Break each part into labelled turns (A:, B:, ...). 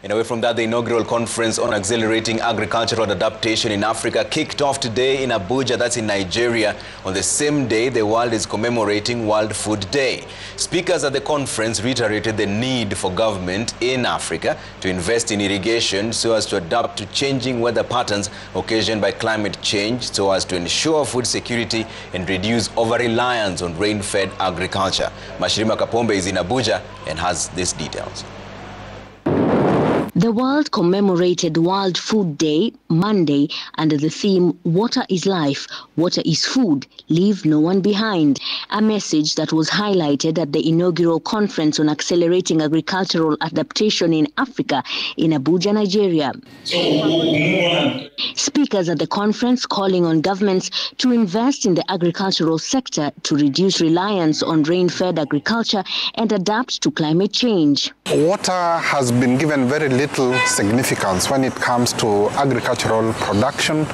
A: And away from that, the inaugural conference on accelerating agricultural adaptation in Africa kicked off today in Abuja, that's in Nigeria. On the same day, the world is commemorating World Food Day. Speakers at the conference reiterated the need for government in Africa to invest in irrigation so as to adapt to changing weather patterns occasioned by climate change, so as to ensure food security and reduce over-reliance on rain-fed agriculture. Mashirima Kapombe is in Abuja and has these details.
B: The world commemorated World Food Day Monday under the theme "Water is Life, Water is Food, Leave No One Behind," a message that was highlighted at the inaugural conference on accelerating agricultural adaptation in Africa in Abuja, Nigeria. Speakers at the conference calling on governments to invest in the agricultural sector to reduce reliance on rain-fed agriculture and adapt to climate change.
C: Water has been given very little significance when it comes to agricultural production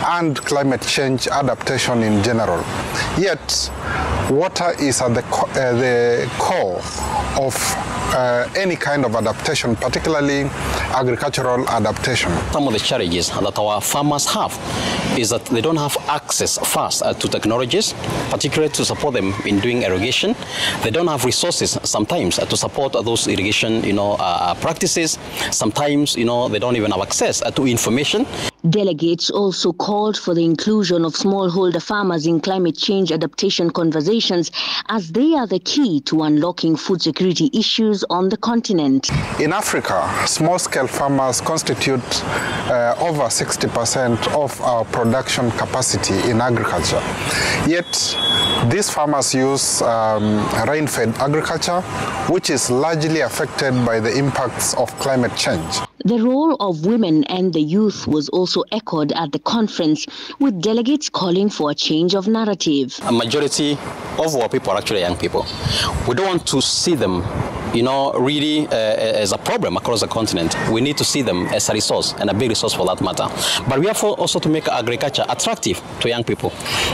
C: and climate change adaptation in general. Yet, water is at the core of any kind of adaptation, particularly agricultural adaptation.
D: Some of the challenges that our farmers have is that they don't have access fast to technologies, particularly to support them in doing irrigation. They don't have resources sometimes to support those irrigation, practices. Sometimes, they don't even have access to information.
B: Delegates also called for the inclusion of smallholder farmers in climate change adaptation conversations, as they are the key to unlocking food security issues on the continent.
C: In Africa, small-scale farmers constitute over 60% of our production capacity in agriculture. Yet, these farmers use rain-fed agriculture, which is largely affected by the impacts of climate change.
B: The role of women and the youth was also echoed at the conference, with delegates calling for a change of narrative.
D: A majority of our people are actually young people. We don't want to see them, really as a problem across the continent. We need to see them as a resource, and a big resource for that matter. But we have also to make agriculture attractive to young people.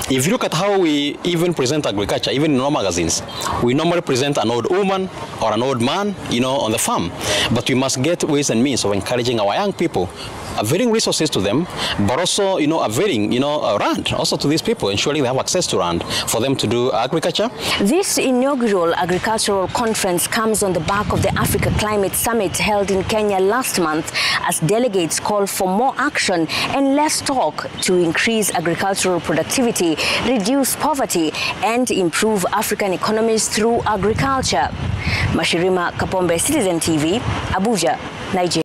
D: If you look at how we even present agriculture, even in our magazines, we normally present an old woman or an old man, on the farm. But we must get ways and means of encouraging our young people, availing resources to them, but also, availing, land also to these people, ensuring they have access to land for them to do agriculture.
B: This inaugural agricultural conference comes on the back of the Africa Climate Summit held in Kenya last month, as delegates call for more action and less talk to increase agricultural productivity, reduce poverty, and improve African economies through agriculture. Mashirima Kapombe, Citizen TV, Abuja, Nigeria.